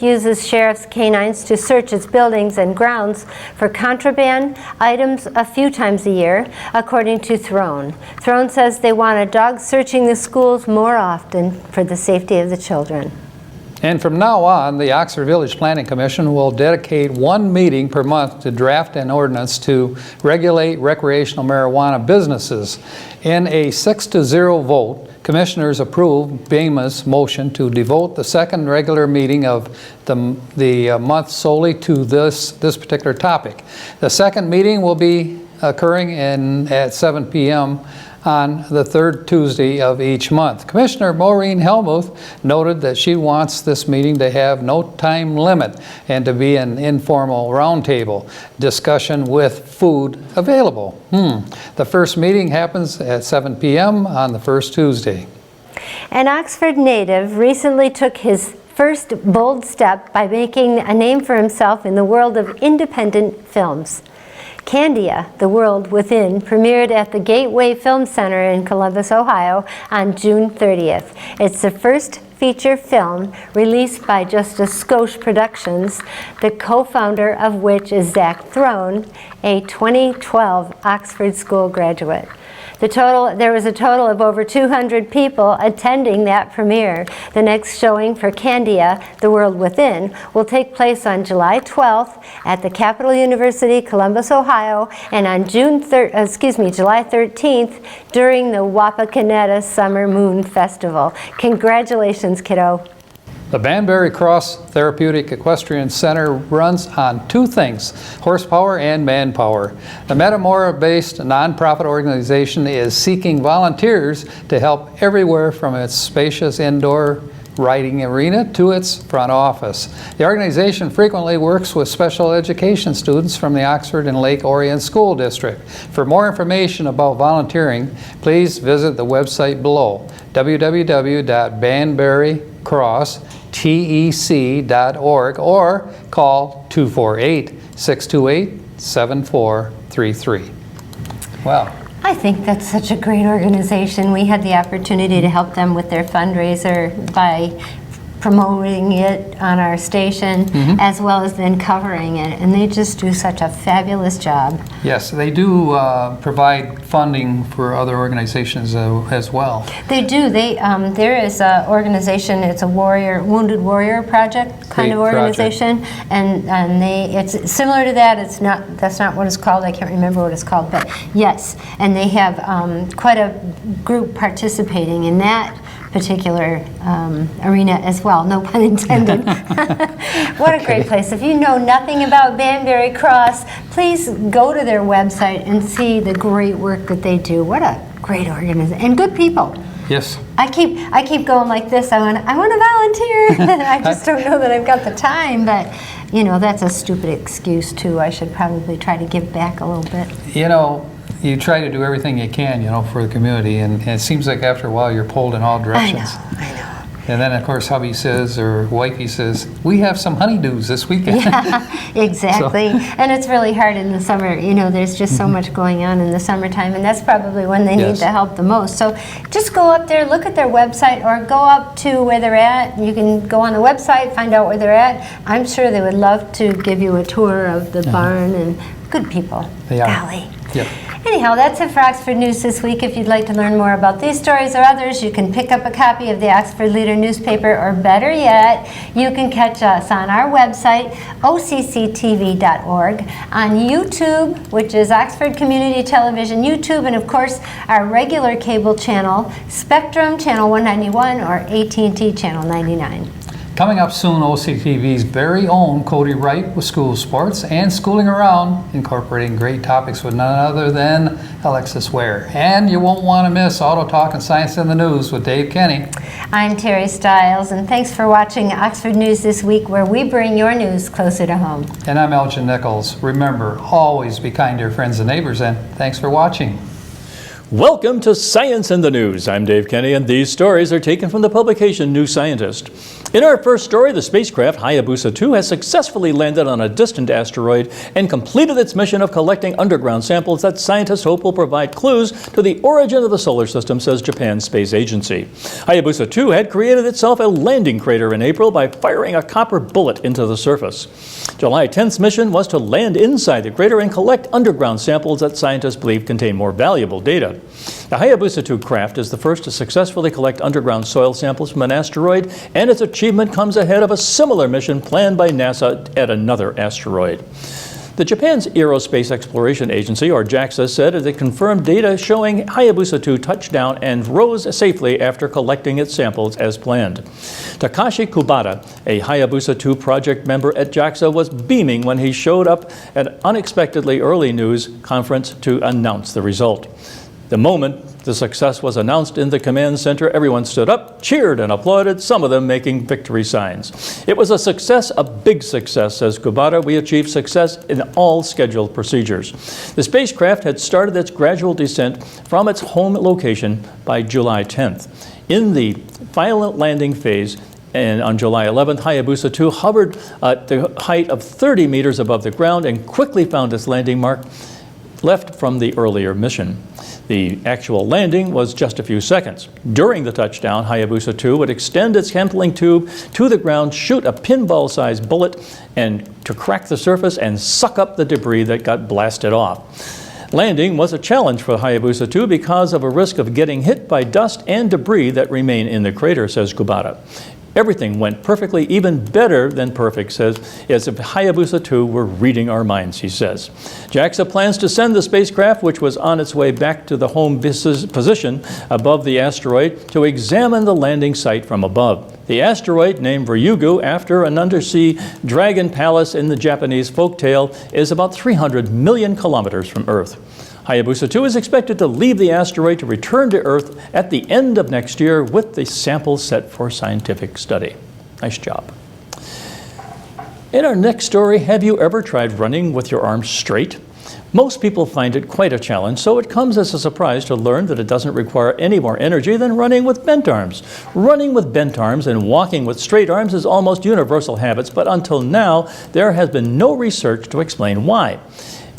Uses sheriff's canines to search its buildings and grounds for contraband items a few times a year, according to Throne. Throne says they want a dog searching the schools more often for the safety of the children. And from now on, the Oxford Village Planning Commission will dedicate one meeting per month to draft an ordinance to regulate recreational marijuana businesses. In a 6-0 vote, commissioners approved BEMA's motion to devote the second regular meeting of the month solely to this particular topic. The second meeting will be occurring at 7 p.m. on the third Tuesday of each month. Commissioner Maureen Helmuth noted that she wants this meeting to have no time limit and to be an informal roundtable discussion with food available. The first meeting happens at 7 p.m. on the first Tuesday. An Oxford native recently took his first bold step by making a name for himself in the world of independent films. Candia, The World Within, premiered at the Gateway Film Center in Columbus, Ohio on June 30th. It's the first feature film released by Justice Skosh Productions, the co-founder of which is Zach Throne, a 2012 Oxford School graduate. There was a total of over 200 people attending that premiere. The next showing for Candia, The World Within, will take place on July 12th at the Capital University, Columbus, Ohio, and on July 13th during the Wapakoneta Summer Moon Festival. Congratulations, kiddo. The Banbury Cross Therapeutic Equestrian Center runs on two things, horsepower and manpower. The Metamora-based nonprofit organization is seeking volunteers to help everywhere from its spacious indoor riding arena to its front office. The organization frequently works with special education students from the Oxford and Lake Orion School District. For more information about volunteering, please visit the website below, www.banburycrosstec.org, or call 248-628-7433. Wow. I think that's such a great organization. We had the opportunity to help them with their fundraiser by promoting it on our station, as well as then covering it, and they just do such a fabulous job. Yes, they do provide funding for other organizations as well. They do. There is an organization. It's a Wounded Warrior Project kind of Great organization, and it's similar to that. That's not what it's called. I can't remember what it's called, but yes, and they have quite a group participating in that particular arena as well, no pun intended. What a great place. If you know nothing about Banbury Cross, please go to their website and see the great work that they do. What a great organization, and good people. Yes. I keep going like this. I want to volunteer. I just don't know that I've got the time, but you know, that's a stupid excuse too. I should probably try to give back a little bit. You know, you try to do everything you can, you know, for the community, and it seems like after a while you're pulled in all directions. I know. And then, of course, hubby says, or wifey says, we have some honeydews this weekend. Yeah, exactly. And it's really hard in the summer. You know, there's just so much going on in the summertime, and that's probably when they need the help the most. So just go up there, look at their website, or go up to where they're at. You can go on the website, find out where they're at. I'm sure they would love to give you a tour of the barn, and good people. They are. Golly. Yep. Anyhow, that's it for Oxford News this week. If you'd like to learn more about these stories or others, you can pick up a copy of the Oxford Leader newspaper, or better yet, you can catch us on our website, OCCTV.org, on YouTube, which is Oxford Community Television YouTube, and of course, our regular cable channel, Spectrum Channel 191 or AT&T Channel 99. Coming up soon, OCTV's very own Cody Wright with School Sports and Schooling Around, incorporating great topics with none other than Alexis Ware. And you won't want to miss Auto Talk and Science in the News with Dave Kenny. I'm Terry Stiles, and thanks for watching Oxford News This Week, where we bring your news closer to home. And I'm Elgin Nichols. Remember, always be kind to your friends and neighbors, and thanks for watching. Welcome to Science in the News. I'm Dave Kenny, and these stories are taken from the publication New Scientist. In our first story, the spacecraft Hayabusa 2 has successfully landed on a distant asteroid and completed its mission of collecting underground samples that scientists hope will provide clues to the origin of the solar system, says Japan's space agency. Hayabusa 2 had created itself a landing crater in April by firing a copper bullet into the surface. July 10th's mission was to land inside the crater and collect underground samples that scientists believe contain more valuable data. The Hayabusa 2 craft is the first to successfully collect underground soil samples from an asteroid, and its achievement comes ahead of a similar mission planned by NASA at another asteroid. The Japan's Aerospace Exploration Agency, or JAXA, said it confirmed data showing Hayabusa 2 touched down and rose safely after collecting its samples as planned. Takashi Kubata, a Hayabusa 2 project member at JAXA, was beaming when he showed up at an unexpectedly early news conference to announce the result. The moment the success was announced in the command center, everyone stood up, cheered, and applauded, some of them making victory signs. It was a success, a big success, says Kubata. We achieved success in all scheduled procedures. The spacecraft had started its gradual descent from its home location by July 10th. In the final landing phase, and on July 11th, Hayabusa 2 hovered at the height of 30 meters above the ground and quickly found its landing mark left from the earlier mission. The actual landing was just a few seconds. During the touchdown, Hayabusa 2 would extend its handling tube to the ground, shoot a pinball-sized bullet and to crack the surface and suck up the debris that got blasted off. Landing was a challenge for Hayabusa 2 because of a risk of getting hit by dust and debris that remain in the crater, says Kubata. Everything went perfectly, even better than perfect, says, as if Hayabusa 2 were reading our minds, he says. JAXA plans to send the spacecraft, which was on its way back to the home position above the asteroid, to examine the landing site from above. The asteroid, named Ryugu after an undersea dragon palace in the Japanese folktale, is about 300 million kilometers from Earth. Hayabusa 2 is expected to leave the asteroid to return to Earth at the end of next year with the sample set for scientific study. Nice job. In our next story, have you ever tried running with your arms straight? Most people find it quite a challenge, so it comes as a surprise to learn that it doesn't require any more energy than running with bent arms. Running with bent arms and walking with straight arms is almost universal habits, but until now, there has been no research to explain why.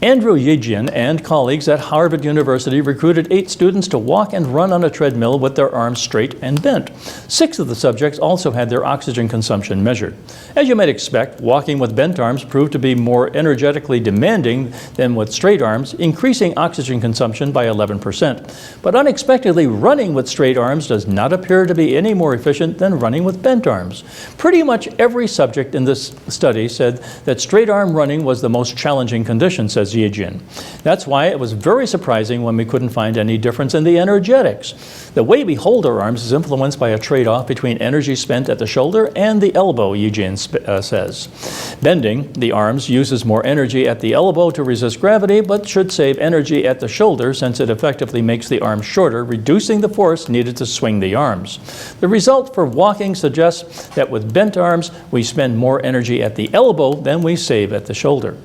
Andrew Yejin and colleagues at Harvard University recruited 8 students to walk and run on a treadmill with their arms straight and bent. 6 of the subjects also had their oxygen consumption measured. As you might expect, walking with bent arms proved to be more energetically demanding than with straight arms, increasing oxygen consumption by 11%. But unexpectedly, running with straight arms does not appear to be any more efficient than running with bent arms. Pretty much every subject in this study said that straight arm running was the most challenging condition, says Yejin. That's why it was very surprising when we couldn't find any difference in the energetics. The way we hold our arms is influenced by a trade-off between energy spent at the shoulder and the elbow, Yejin says. Bending the arms uses more energy at the elbow to resist gravity, but should save energy at the shoulder since it effectively makes the arms shorter, reducing the force needed to swing the arms. The result for walking suggests that with bent arms, we spend more energy at the elbow than we save at the shoulder.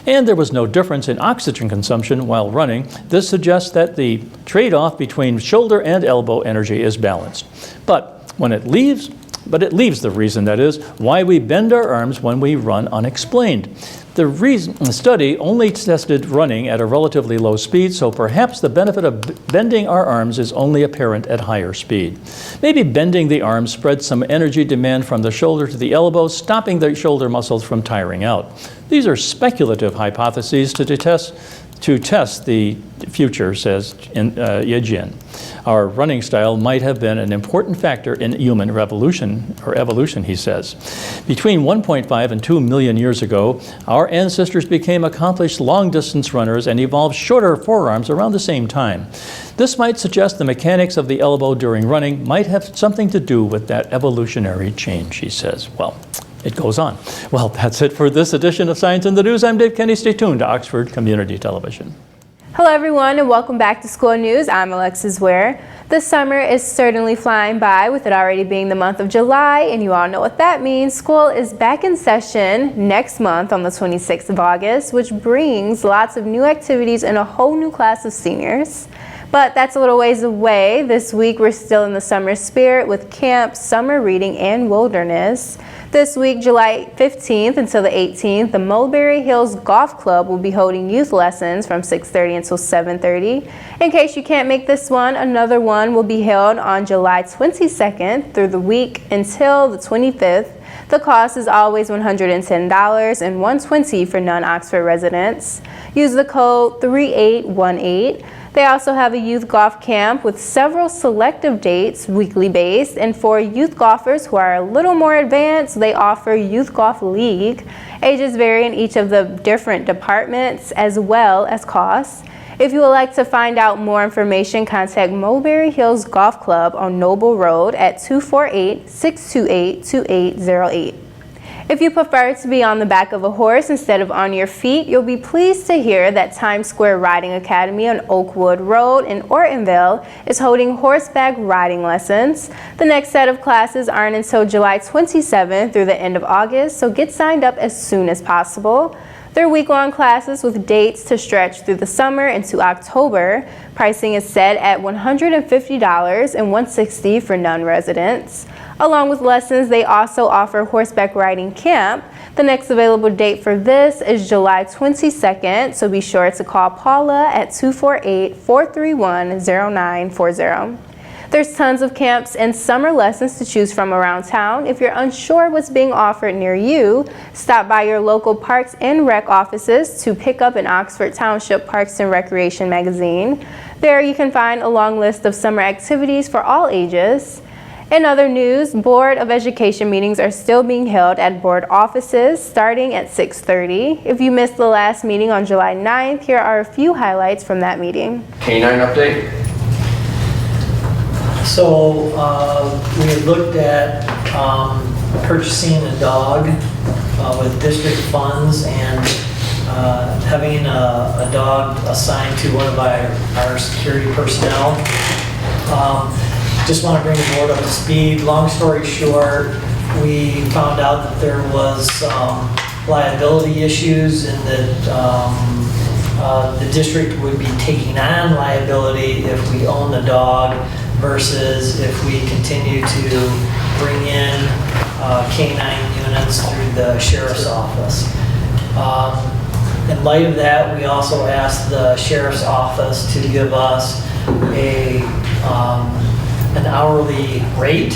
And there was no difference in oxygen consumption while running. This suggests that the trade-off between shoulder and elbow energy is balanced. But it leaves the reason, that is, why we bend our arms when we run unexplained. The study only tested running at a relatively low speed, so perhaps the benefit of bending our arms is only apparent at higher speed. Maybe bending the arms spreads some energy demand from the shoulder to the elbow, stopping the shoulder muscles from tiring out. These are speculative hypotheses to test the future, says Yejin. Our running style might have been an important factor in human evolution, he says. Between 1.5 and 2 million years ago, our ancestors became accomplished long-distance runners and evolved shorter forearms around the same time. This might suggest the mechanics of the elbow during running might have something to do with that evolutionary change, he says. Well, it goes on. Well, that's it for this edition of Science in the News. I'm Dave Kenny. Stay tuned to Oxford Community Television. Hello everyone and welcome back to School News. I'm Alexis Ware. The summer is certainly flying by, with it already being the month of July, and you all know what that means. School is back in session next month on the 26th of August, which brings lots of new activities and a whole new class of seniors. But that's a little ways away. This week we're still in the summer spirit with camp, summer reading, and wilderness. This week, July 15th until the 18th, the Mulberry Hills Golf Club will be holding youth lessons from 6:30 until 7:30. In case you can't make this one, another one will be held on July 22nd through the week until the 25th. The cost is always $110 and $120 for non-Oxford residents. Use the code 3818. They also have a youth golf camp with several selective dates, weekly based, and for youth golfers who are a little more advanced, they offer Youth Golf League. Ages vary in each of the different departments as well as costs. If you would like to find out more information, contact Mulberry Hills Golf Club on Noble Road at 248-628-2808. If you prefer to be on the back of a horse instead of on your feet, you'll be pleased to hear that Times Square Riding Academy on Oakwood Road in Ortonville is holding horseback riding lessons. The next set of classes aren't until July 27th through the end of August, so get signed up as soon as possible. They're week-long classes with dates to stretch through the summer into October. Pricing is set at $150 and $160 for non-residents. Along with lessons, they also offer horseback riding camp. The next available date for this is July 22nd, so be sure to call Paula at 248-431-0940. There's tons of camps and summer lessons to choose from around town. If you're unsure what's being offered near you, stop by your local Parks and Rec offices to pick up an Oxford Township Parks and Recreation magazine. There you can find a long list of summer activities for all ages. In other news, Board of Education meetings are still being held at board offices starting at 6:30. If you missed the last meeting on July 9th, here are a few highlights from that meeting. Canine update. So we had looked at purchasing a dog with district funds, and having a dog assigned to one of our security personnel. Just want to bring the board up to speed. Long story short, we found out that there was liability issues and that the district would be taking on liability if we own the dog versus if we continue to bring in canine units through the sheriff's office. In light of that, we also asked the sheriff's office to give us an hourly rate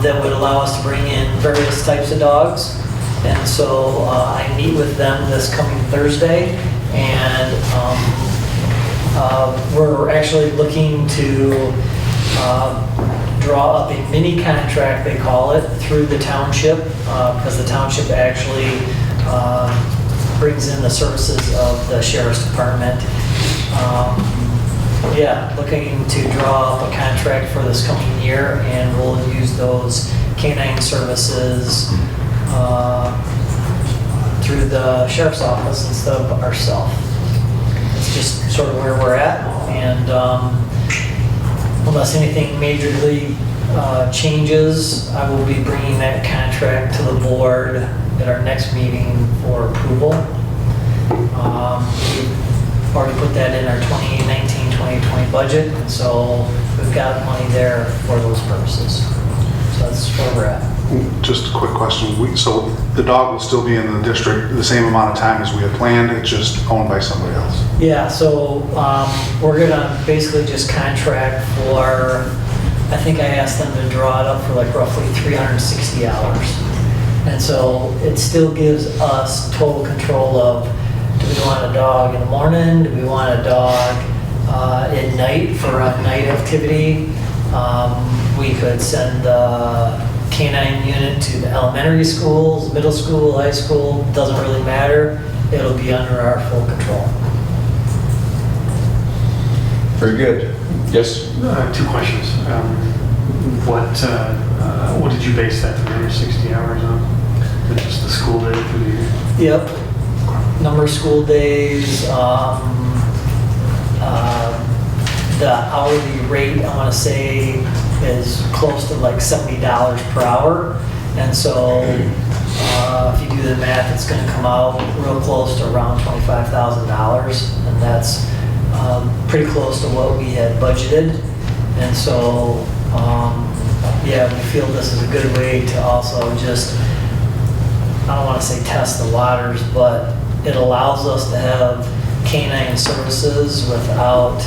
that would allow us to bring in various types of dogs. And so I meet with them this coming Thursday, and we're actually looking to draw up a mini contract, they call it, through the township, because the township actually brings in the services of the sheriff's department. Yeah, looking to draw up a contract for this coming year, and we'll use those canine services through the sheriff's office instead of ourselves. It's just sort of where we're at, and unless anything majorly changes, I will be bringing that contract to the board at our next meeting for approval. We've already put that in our 2019-2020 budget, and so we've got money there for those purposes. So that's where we're at. Just a quick question. So the dog will still be in the district the same amount of time as we had planned, it's just owned by somebody else? Yeah, so we're gonna basically just contract for, I think I asked them to draw it up for like roughly 360 hours. And so it still gives us total control of, do we want a dog in the morning? Do we want a dog at night for a night activity? We could send the canine unit to the elementary schools, middle school, high school, doesn't really matter. It'll be under our full control. Very good. Yes? Two questions. What did you base that 360 hours on? Just the school day for the year? Yep. Number of school days, the hourly rate, I want to say, is close to like $70 per hour. And so if you do the math, it's going to come out real close to around $25,000. And that's pretty close to what we had budgeted. And so, yeah, we feel this is a good way to also just, I don't want to say test the waters, but it allows us to have canine services without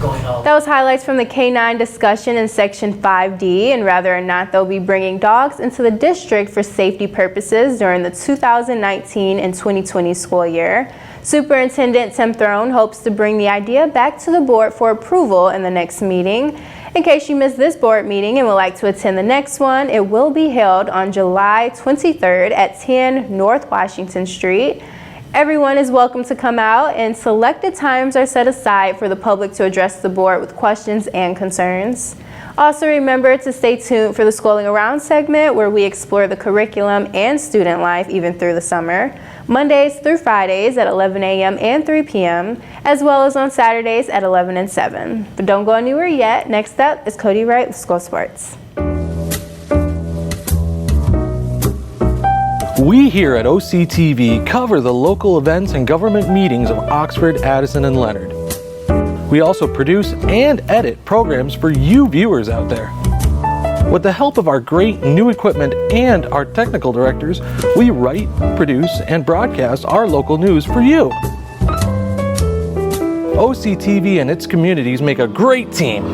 going out. That was highlights from the K-9 discussion in Section 5D and whether or not they'll be bringing dogs into the district for safety purposes during the 2019 and 2020 school year. Superintendent Tim Throne hopes to bring the idea back to the board for approval in the next meeting. In case you missed this board meeting and would like to attend the next one, it will be held on July 23rd at 10 North Washington Street. Everyone is welcome to come out, and selected times are set aside for the public to address the board with questions and concerns. Also remember to stay tuned for the Schooling Around segment, where we explore the curriculum and student life even through the summer, Mondays through Fridays at 11 a.m. and 3 p.m., as well as on Saturdays at 11 and 7. But don't go anywhere yet. Next up is Cody Wright with School Sports. We here at OCTV cover the local events and government meetings of Oxford, Addison, and Leonard. We also produce and edit programs for you viewers out there. With the help of our great new equipment and our technical directors, we write, produce, and broadcast our local news for you. OCTV and its communities make a great team.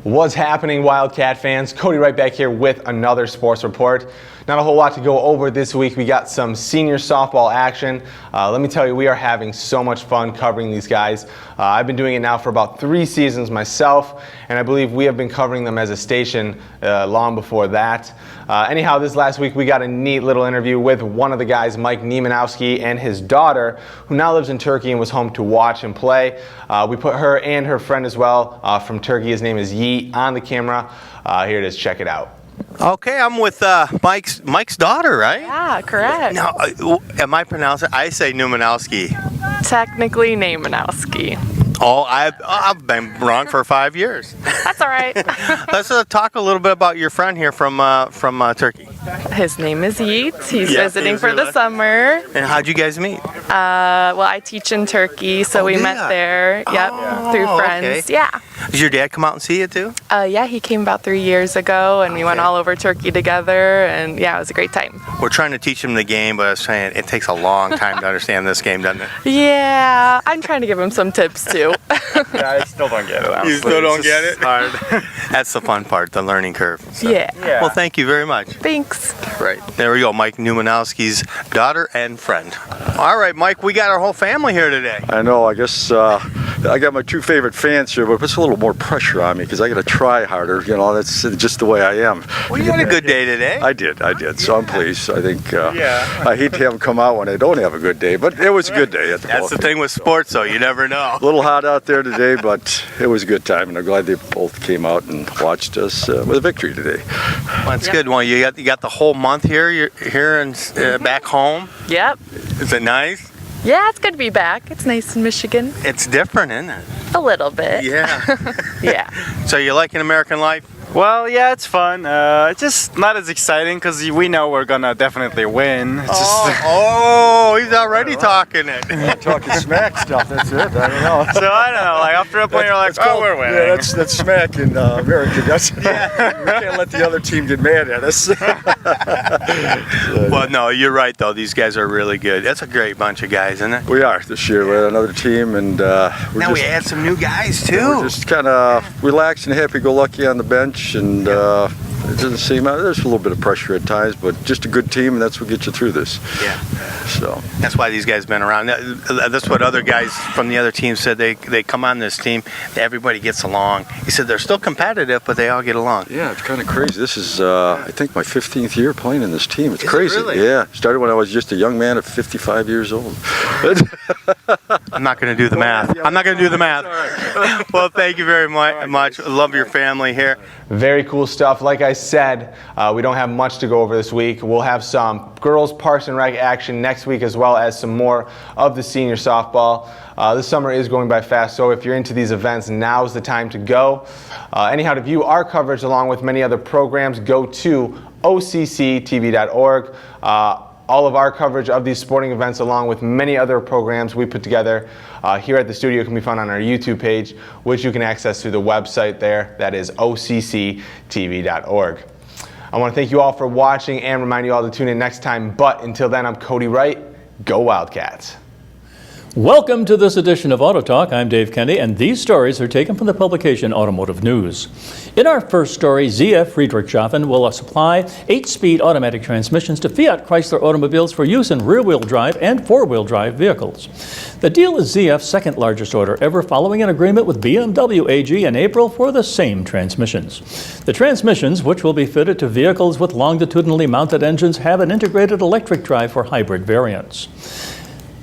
What's happening, Wildcat fans? Cody right back here with another sports report. Not a whole lot to go over this week. We got some senior softball action. Let me tell you, we are having so much fun covering these guys. I've been doing it now for about 3 seasons myself, and I believe we have been covering them as a station long before that. Anyhow, this last week we got a neat little interview with one of the guys, Mike Niemanowski, and his daughter, who now lives in Turkey and was home to watch him play. We put her and her friend as well from Turkey, his name is Yi, on the camera. Here it is, check it out. Okay, I'm with Mike's daughter, right? Yeah, correct. Now, am I pronouncing? I say Numanowski. Technically Naimanowski. Oh, I've been wrong for 5 years. That's all right. Let's talk a little bit about your friend here from Turkey. His name is Yeats. He's Yeah, visiting he's for here the summer. And how'd you guys meet? Well, I teach in Turkey, so we met there. Yep, through friends. Okay. Yeah. Did your dad come out and see you too? Yeah, he came about 3 years ago, and we went all over Turkey together, and yeah, it was a great time. We're trying to teach him the game, but I was saying it takes a long time to understand this game, doesn't it? Yeah, I'm trying to give him some tips too. Yeah, I still don't get it. Honestly. You still don't get it? Hard. That's the fun part, the learning curve. So. Yeah. Well, thank you very much. Thanks. Right. There we go, Mike Numanowski's daughter and friend. All right, Mike, we got our whole family here today. I know, I guess I got my two favorite fans here, but it puts a little more pressure on me because I got to try harder. You know, that's just the way I am. Well, you had a good day today. I did. So I'm pleased. I think I hate to have them come out when I don't have a good day, but it was a good day at the ball That's the game. thing with sports, though. You never know. A little hot out there today, but it was a good time, and I'm glad they both came out and watched us with a victory today. Well, that's good. Well, you got the whole month here. You're here and back home. Yep. Is it nice? Yeah, it's good to be back. It's nice in Michigan. It's different, isn't it? A little bit. Yeah. Yeah. So you liking American life? Well, yeah, it's fun. It's just not as exciting because we know we're gonna definitely win. It's He's already talking it. Talking smack stuff, that's it. I don't know. So I don't know. Like after a point, you're like, we're winning. Yeah, that's smack in America. That's, we can't let the other team get mad at us. Well, no, you're right, though. These guys are really good. That's a great bunch of guys, isn't it? We are this year. We had another team, and we add some new guys, too. We're just kind of relaxed and happy-go-lucky on the bench, and it doesn't seem there's a little bit of pressure at times, but just a good team, and that's what gets you through this. Yeah. So that's why these guys been around. That's what other guys from the other team said. They come on this team, everybody gets along. He said they're still competitive, but they all get along. Yeah, it's kind of crazy. This is I think my 15th year playing in this team. It's crazy. It really? Yeah, started when I was just a young man of 55 years old. I'm not going to do the math. I'm not going to do the math. Well, thank you very much. I love your family here. Very cool stuff. Like I said, we don't have much to go over this week. We'll have some girls Parks and Rec action next week, as well as some more of the senior softball. This summer is going by fast, so if you're into these events, now's the time to go. Anyhow, to view our coverage along with many other programs, go to OCCTV.org. All of our coverage of these sporting events, along with many other programs we put together here at the studio, can be found on our YouTube page, which you can access through the website there. That is OCCTV.org. I want to thank you all for watching and remind you all to tune in next time. But until then, I'm Cody Wright. Go Wildcats. Welcome to this edition of Auto Talk. I'm Dave Kennedy, and these stories are taken from the publication Automotive News. In our first story, ZF Friedrichshafen will supply 8-speed automatic transmissions to Fiat Chrysler automobiles for use in rear-wheel drive and four-wheel drive vehicles. The deal is ZF's second largest order ever, following an agreement with BMW AG in April for the same transmissions. The transmissions, which will be fitted to vehicles with longitudinally mounted engines, have an integrated electric drive for hybrid variants.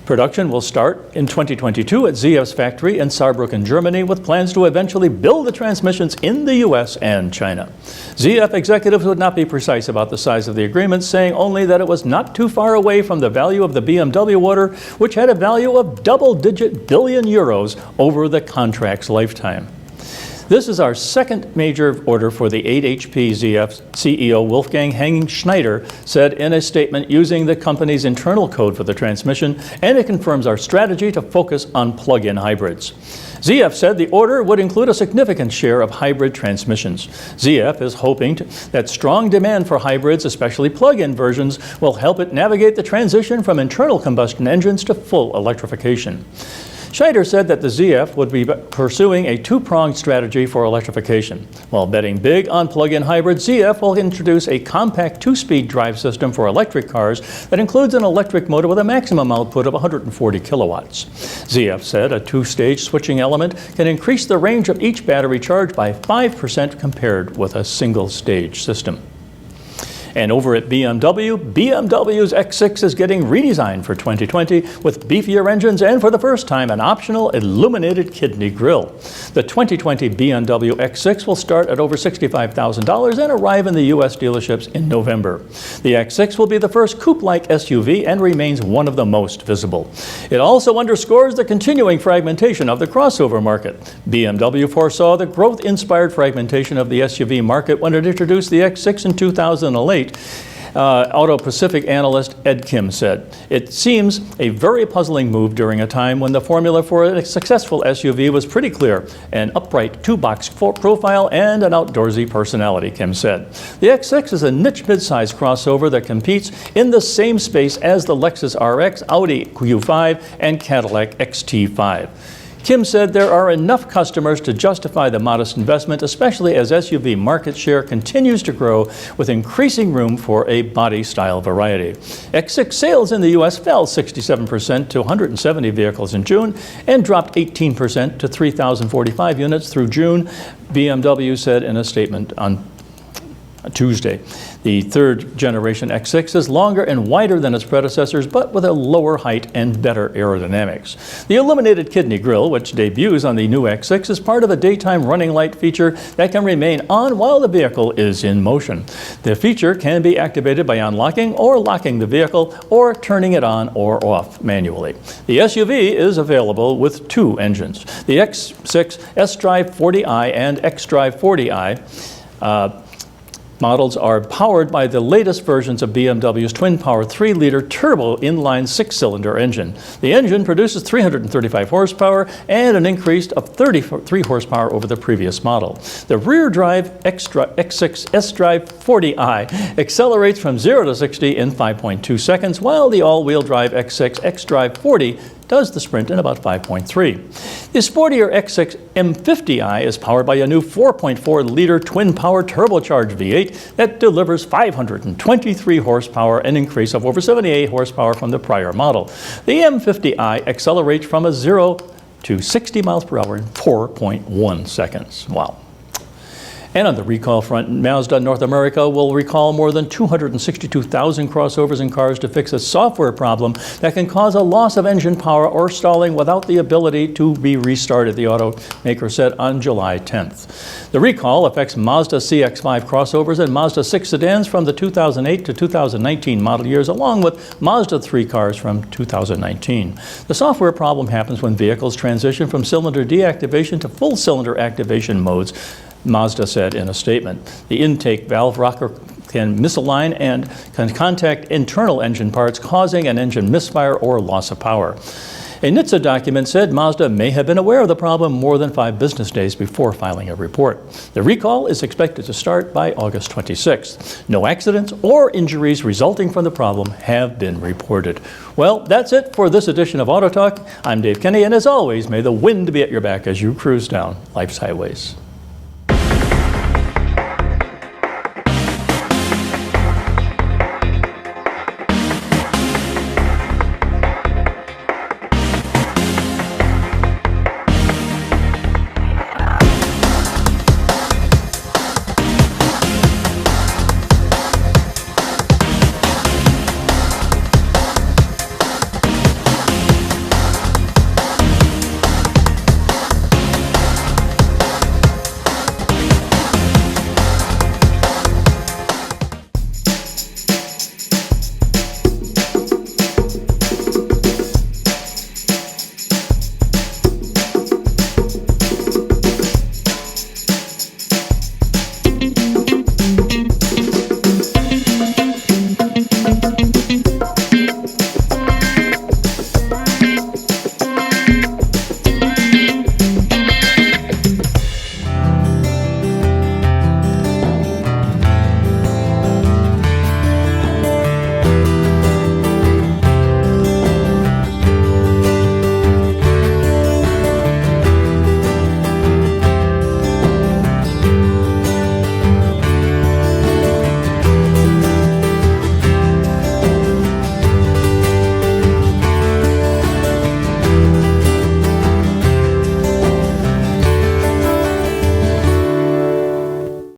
Production will start in 2022 at ZF's factory in Saarbrücken, Germany, with plans to eventually build the transmissions in the U.S. and China. ZF executives would not be precise about the size of the agreement, saying only that it was not too far away from the value of the BMW order, which had a value of double-digit billion euros over the contract's lifetime. This is our second major order for the 8HP ZF. CEO Wolfgang Henning Schneider said in a statement using the company's internal code for the transmission, and it confirms our strategy to focus on plug-in hybrids. ZF said the order would include a significant share of hybrid transmissions. ZF is hoping that strong demand for hybrids, especially plug-in versions, will help it navigate the transition from internal combustion engines to full electrification. Schneider said that the ZF would be pursuing a two-pronged strategy for electrification. While betting big on plug-in hybrids, ZF will introduce a compact two-speed drive system for electric cars that includes an electric motor with a maximum output of 140 kilowatts. ZF said a two-stage switching element can increase the range of each battery charge by 5% compared with a single-stage system. And over at BMW, BMW's X6 is getting redesigned for 2020 with beefier engines and for the first time an optional illuminated kidney grille. The 2020 BMW X6 will start at over $65,000 and arrive in the U.S. dealerships in November. The X6 will be the first coupe-like SUV and remains one of the most visible. It also underscores the continuing fragmentation of the crossover market. BMW foresaw the growth-inspired fragmentation of the SUV market when it introduced the X6 in 2008. Auto Pacific analyst Ed Kim said, "It seems a very puzzling move during a time when the formula for a successful SUV was pretty clear, an upright two-box profile and an outdoorsy personality," Kim said. The X6 is a niche midsize crossover that competes in the same space as the Lexus RX, Audi Q5, and Cadillac XT5. Kim said there are enough customers to justify the modest investment, especially as SUV market share continues to grow with increasing room for a body style variety. X6 sales in the U.S. fell 67% to 170 vehicles in June and dropped 18% to 3,045 units through June, BMW said in a statement on Tuesday. The third generation X6 is longer and wider than its predecessors, but with a lower height and better aerodynamics. The illuminated kidney grille, which debuts on the new X6, is part of a daytime running light feature that can remain on while the vehicle is in motion. The feature can be activated by unlocking or locking the vehicle or turning it on or off manually. The SUV is available with two engines. The X6 S-Drive 40i and X-Drive 40i models are powered by the latest versions of BMW's twin-power 3-liter turbo inline 6-cylinder engine. The engine produces 335 horsepower and an increase of 33 horsepower over the previous model. The rear-drive X6 S-Drive 40i accelerates from 0 to 60 in 5.2 seconds, while the all-wheel drive X6 X-Drive 40 does the sprint in about 5.3. The sportier X6 M50i is powered by a new 4.4-liter twin-power turbocharged V8 that delivers 523 horsepower, an increase of over 78 horsepower from the prior model. The M50i accelerates from a 0 to 60 miles per hour in 4.1 seconds. Wow. And on the recall front, Mazda North America will recall more than 262,000 crossovers and cars to fix a software problem that can cause a loss of engine power or stalling without the ability to be restarted, the automaker said on July 10th. The recall affects Mazda CX-5 crossovers and Mazda 6 sedans from the 2008 to 2019 model years, along with Mazda 3 cars from 2019. The software problem happens when vehicles transition from cylinder deactivation to full cylinder activation modes, Mazda said in a statement. The intake valve rocker can misalign and can contact internal engine parts, causing an engine misfire or loss of power. A NHTSA document said Mazda may have been aware of the problem more than 5 business days before filing a report. The recall is expected to start by August 26th. No accidents or injuries resulting from the problem have been reported. Well, that's it for this edition of Auto Talk. I'm Dave Kenny, and as always, may the wind be at your back as you cruise down life's highways.